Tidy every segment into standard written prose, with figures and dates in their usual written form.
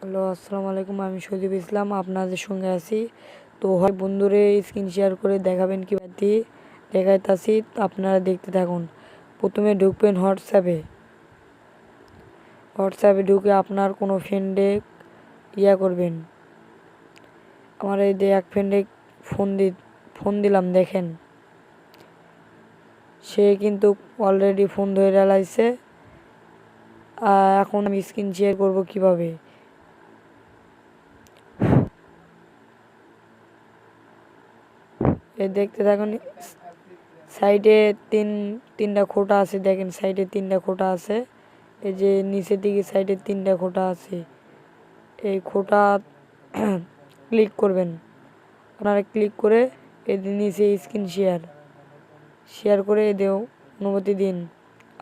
Hello, আসসালামু আলাইকুম। আমি সজীব ইসলাম আপনাদের সঙ্গে আছি। তো হয় বন্ধুরে স্ক্রিন শেয়ার করে দেখাবেন কি দেখাইতাছি, আপনারা দেখতে থাকুন। প্রথমে ঢুকবেন হোয়াটসঅ্যাপে ঢুকে আপনার কোনো ফ্রেন্ডে করবেন। আমার এই যে এক ফ্রেন্ডে ফোন দিলাম, দেখেন সে কিন্তু অলরেডি ফোন ধরে লাইছে। এখন আমি স্ক্রিন শেয়ার করবো কিভাবে। দেখতে থাকুন। সাইডে তিনটা খোঁটা আছে, দেখেন সাইডে তিনটা খোঁটা আছে। এই যে নিচের দিকে সাইডে তিনটা খোঁটা আছে, এই খোঁটা ক্লিক করবেন। আপনারা ক্লিক করে এই নিচে স্ক্রিন শেয়ার করে দেও অনুমতি দিন।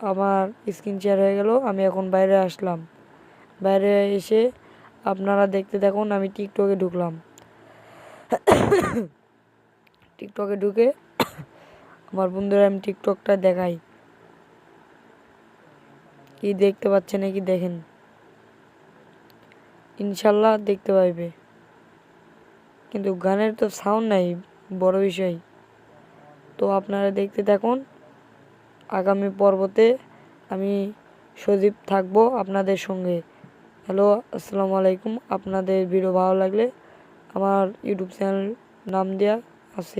আমার স্ক্রিন শেয়ার হয়ে গেল। আমি এখন বাইরে আসলাম। বাইরে এসে আপনারা দেখতে থাকুন। আমি টিকটকে ঢুকলাম। টিকটকে ঢুকে আমার বন্ধুরা আমি টিকটকটা দেখাই, কি দেখতে পাচ্ছে নাকি দেখেন, ইনশাল্লাহ দেখতে পাইবে। কিন্তু গানের তো সাউন্ড নাই, বড় বিষয়। তো আপনারা দেখতে থাকুন। আগামী পর্বতে আমি সজীব থাকবো আপনাদের সঙ্গে। হ্যালো, আসসালামু আলাইকুম। আপনাদের ভিডিও ভালো লাগলে আমার ইউটিউব চ্যানেল নাম দেওয়া আছে।